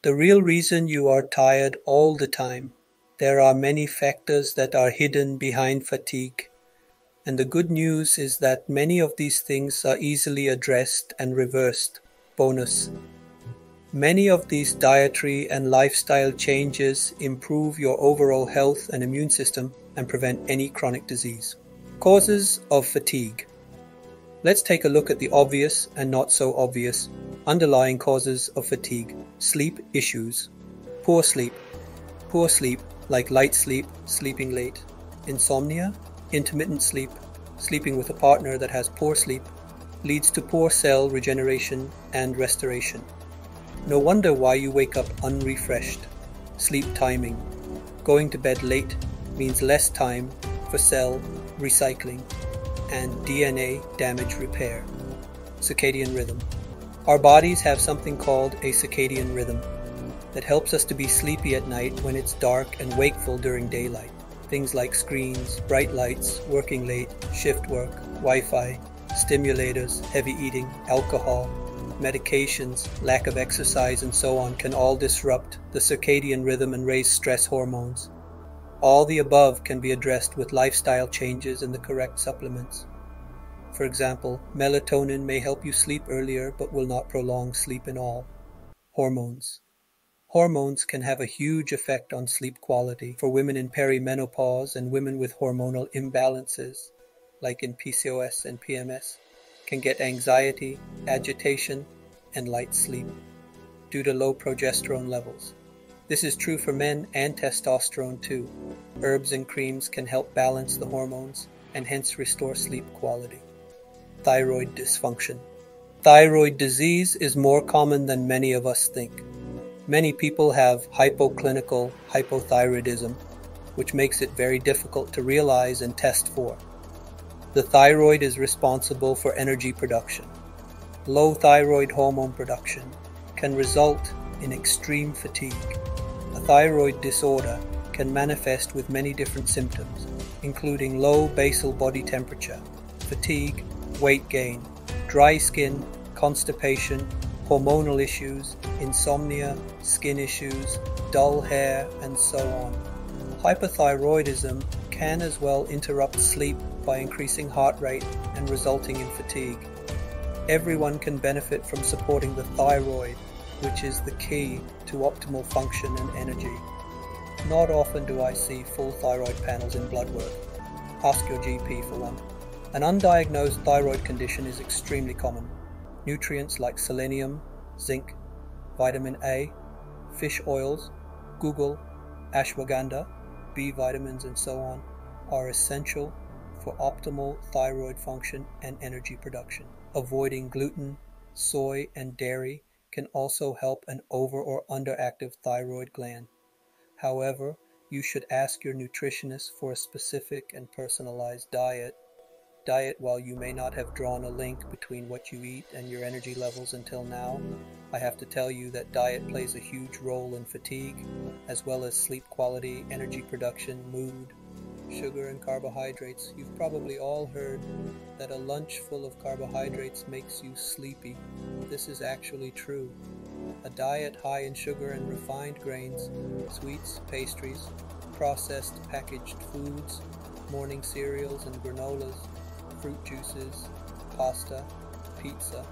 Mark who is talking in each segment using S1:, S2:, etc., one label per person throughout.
S1: The real reason you are tired all the time. There are many factors that are hidden behind fatigue. And the good news is that many of these things are easily addressed and reversed. Bonus. Many of these dietary and lifestyle changes improve your overall health and immune system and prevent any chronic disease. Causes of fatigue. Let's take a look at the obvious and not so obvious underlying causes of fatigue. Sleep issues. Poor sleep. Poor sleep, like light sleep, sleeping late. Insomnia, intermittent sleep, sleeping with a partner that has poor sleep, leads to poor cell regeneration and restoration. No wonder why you wake up unrefreshed. Sleep timing. Going to bed late means less time for cell recycling and DNA damage repair. Circadian rhythm. Our bodies have something called a circadian rhythm that helps us to be sleepy at night when it's dark and wakeful during daylight. Things like screens, bright lights, working late, shift work, Wi-Fi, stimulators, heavy eating, alcohol, medications, lack of exercise, and so on can all disrupt the circadian rhythm and raise stress hormones. All the above can be addressed with lifestyle changes and the correct supplements. For example, melatonin may help you sleep earlier but will not prolong sleep in all. Hormones. Hormones can have a huge effect on sleep quality for women in perimenopause and women with hormonal imbalances, like in PCOS and PMS, can get anxiety, agitation, and light sleep due to low progesterone levels. This is true for men and testosterone too. Herbs and creams can help balance the hormones and hence restore sleep quality. Thyroid dysfunction. Thyroid disease is more common than many of us think. Many people have hypoclinical hypothyroidism, which makes it very difficult to realize and test for. The thyroid is responsible for energy production. Low thyroid hormone production can result in extreme fatigue. A thyroid disorder can manifest with many different symptoms, including low basal body temperature, fatigue, weight gain, dry skin, constipation, hormonal issues, insomnia, skin issues, dull hair, and so on. Hypothyroidism can as well interrupt sleep by increasing heart rate and resulting in fatigue. Everyone can benefit from supporting the thyroid, which is the key to optimal function and energy. Not often do I see full thyroid panels in blood work. Ask your GP for one. An undiagnosed thyroid condition is extremely common. Nutrients like selenium, zinc, vitamin A, fish oils, guggul, ashwagandha, B vitamins, and so on are essential for optimal thyroid function and energy production. Avoiding gluten, soy, and dairy can also help an over or underactive thyroid gland. However, you should ask your nutritionist for a specific and personalized diet. While you may not have drawn a link between what you eat and your energy levels until now, I have to tell you that diet plays a huge role in fatigue, as well as sleep quality, energy production, mood, sugar and carbohydrates. You've probably all heard that a lunch full of carbohydrates makes you sleepy. This is actually true. A diet high in sugar and refined grains, sweets, pastries, processed packaged foods, morning cereals and granolas, fruit juices, pasta, pizza,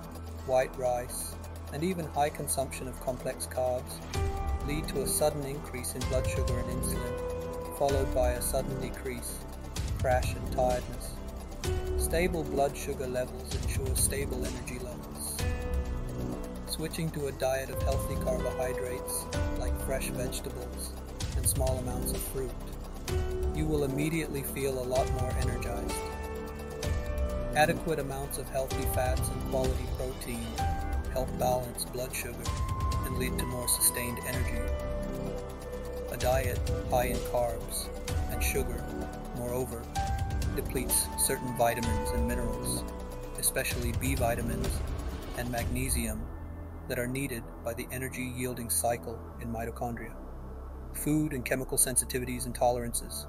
S1: white rice, and even high consumption of complex carbs lead to a sudden increase in blood sugar and insulin, followed by a sudden decrease, crash, and tiredness. Stable blood sugar levels ensure stable energy levels. Switching to a diet of healthy carbohydrates like fresh vegetables and small amounts of fruit, you will immediately feel a lot more energized. Adequate amounts of healthy fats and quality protein help balance blood sugar and lead to more sustained energy. A diet high in carbs and sugar, moreover, depletes certain vitamins and minerals, especially B vitamins and magnesium, that are needed by the energy-yielding cycle in mitochondria. Food and chemical sensitivities and tolerances,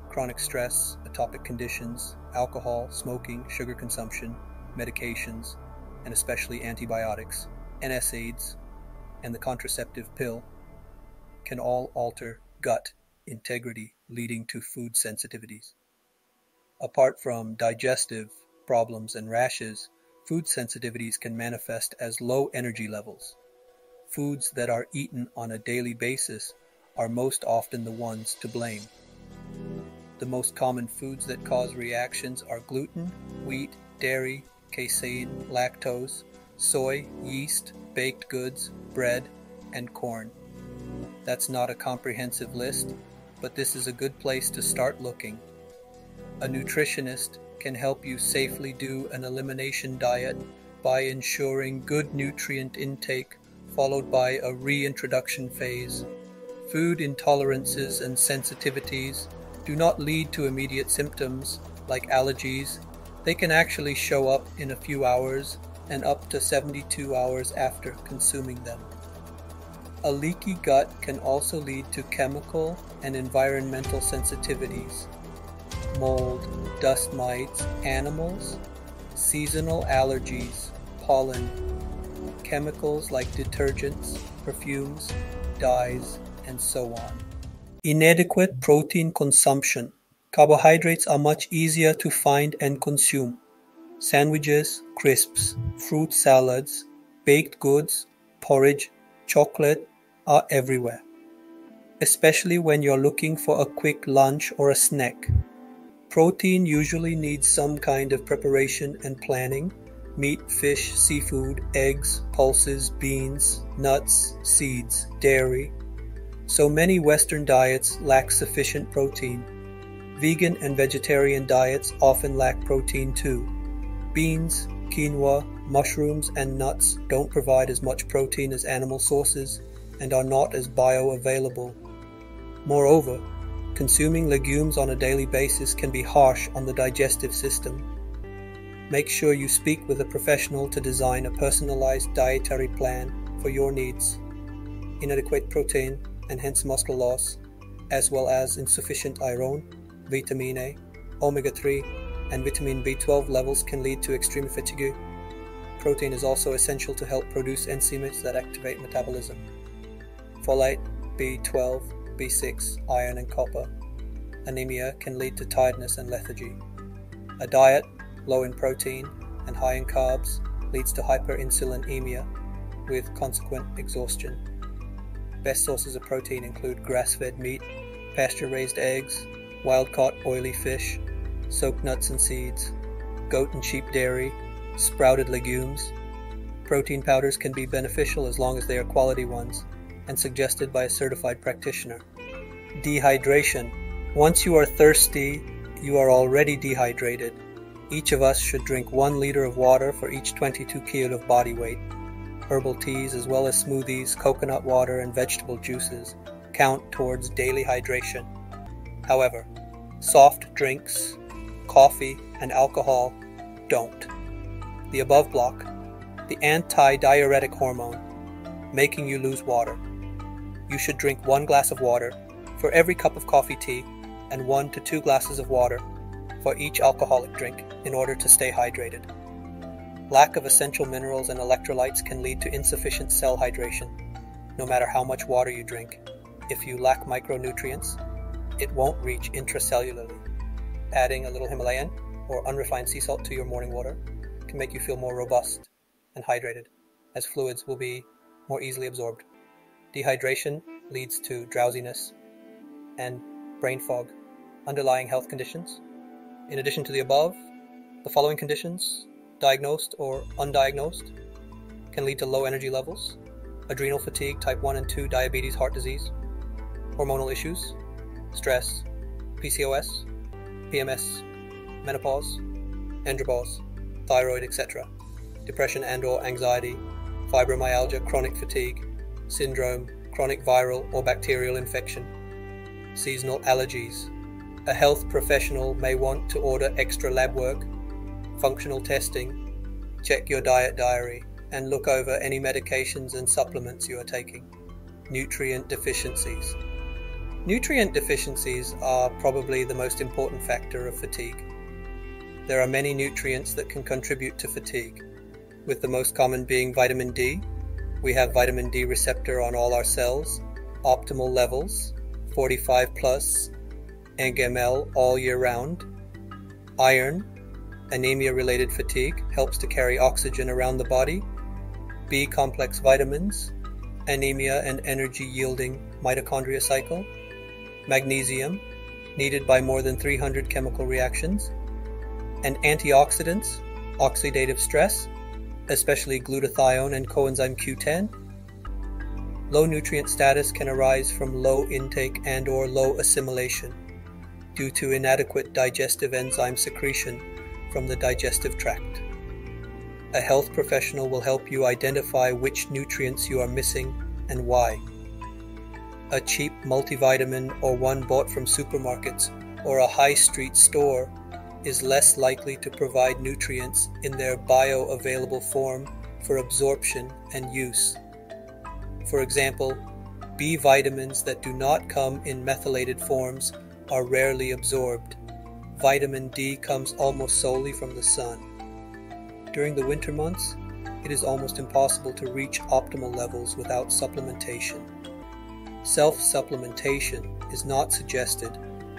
S1: chronic stress, atopic conditions, alcohol, smoking, sugar consumption, medications, and especially antibiotics, NSAIDs, and the contraceptive pill can all alter gut integrity, leading to food sensitivities. Apart from digestive problems and rashes, food sensitivities can manifest as low energy levels. Foods that are eaten on a daily basis are most often the ones to blame. The most common foods that cause reactions are gluten, wheat, dairy, casein, lactose, soy, yeast, baked goods, bread, and corn. That's not a comprehensive list, but this is a good place to start looking. A nutritionist can help you safely do an elimination diet by ensuring good nutrient intake followed by a reintroduction phase. Food intolerances and sensitivities do not lead to immediate symptoms like allergies. They can actually show up in a few hours and up to 72 hours after consuming them. A leaky gut can also lead to chemical and environmental sensitivities. Mold, dust mites, animals, seasonal allergies, pollen, chemicals like detergents, perfumes, dyes, and so on. Inadequate protein consumption. Carbohydrates are much easier to find and consume. Sandwiches, crisps, fruit salads, baked goods, porridge, chocolate are everywhere, especially when you're looking for a quick lunch or a snack. Protein usually needs some kind of preparation and planning. Meat, fish, seafood, eggs, pulses, beans, nuts, seeds, dairy. So many Western diets lack sufficient protein. Vegan and vegetarian diets often lack protein too. Beans, quinoa, mushrooms, and nuts don't provide as much protein as animal sources and are not as bioavailable. Moreover, consuming legumes on a daily basis can be harsh on the digestive system. Make sure you speak with a professional to design a personalized dietary plan for your needs. Inadequate protein and hence muscle loss, as well as insufficient iron, vitamin A, omega-3, and vitamin B12 levels can lead to extreme fatigue. Protein is also essential to help produce enzymes that activate metabolism. Folate, B12, B6, iron, and copper. Anemia can lead to tiredness and lethargy. A diet low in protein and high in carbs leads to hyperinsulinemia with consequent exhaustion. Best sources of protein include grass-fed meat, pasture-raised eggs, wild-caught oily fish, soaked nuts and seeds, goat and sheep dairy, sprouted legumes. Protein powders can be beneficial as long as they are quality ones and suggested by a certified practitioner. Dehydration. Once you are thirsty, you are already dehydrated. Each of us should drink 1 liter of water for each 22 kg of body weight. Herbal teas as well as smoothies, coconut water, and vegetable juices count towards daily hydration. However, soft drinks, coffee, and alcohol don't. The above block the anti-diuretic hormone, making you lose water. You should drink 1 glass of water for every cup of coffee tea and 1 to 2 glasses of water for each alcoholic drink in order to stay hydrated. Lack of essential minerals and electrolytes can lead to insufficient cell hydration. No matter how much water you drink, if you lack micronutrients, it won't reach intracellularly. Adding a little Himalayan or unrefined sea salt to your morning water can make you feel more robust and hydrated, as fluids will be more easily absorbed. Dehydration leads to drowsiness and brain fog, underlying health conditions. In addition to the above, the following conditions, diagnosed or undiagnosed, can lead to low energy levels: adrenal fatigue, type 1 and 2 diabetes, heart disease, hormonal issues, stress, PCOS, PMS, menopause, andropause, thyroid, etc., depression and or anxiety, fibromyalgia, chronic fatigue, syndrome, chronic viral or bacterial infection, seasonal allergies. A health professional may want to order extra lab work, functional testing, check your diet diary, and look over any medications and supplements you are taking. Nutrient deficiencies. Nutrient deficiencies are probably the most important factor of fatigue. There are many nutrients that can contribute to fatigue, with the most common being vitamin D, We have vitamin D receptor on all our cells, optimal levels, 45 plus mg all year round. Iron, anemia-related fatigue, helps to carry oxygen around the body. B complex vitamins, anemia and energy-yielding mitochondria cycle. Magnesium, needed by more than 300 chemical reactions. And antioxidants, oxidative stress, especially glutathione and coenzyme Q10. Low nutrient status can arise from low intake and/or low assimilation due to inadequate digestive enzyme secretion from the digestive tract. A health professional will help you identify which nutrients you are missing and why. A cheap multivitamin or one bought from supermarkets or a high street store is less likely to provide nutrients in their bioavailable form for absorption and use. For example, B vitamins that do not come in methylated forms are rarely absorbed. Vitamin D comes almost solely from the sun. During the winter months, it is almost impossible to reach optimal levels without supplementation. Self-supplementation is not suggested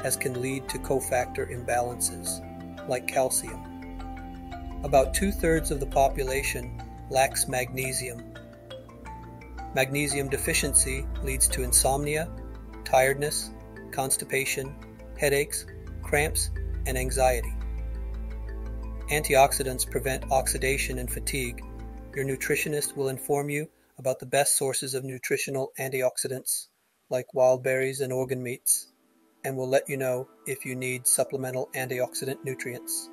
S1: as can lead to cofactor imbalances, like calcium. About 2/3 of the population lacks magnesium. Magnesium deficiency leads to insomnia, tiredness, constipation, headaches, cramps, and anxiety. Antioxidants prevent oxidation and fatigue. Your nutritionist will inform you about the best sources of nutritional antioxidants, like wild berries and organ meats, and will let you know if you need supplemental antioxidant nutrients.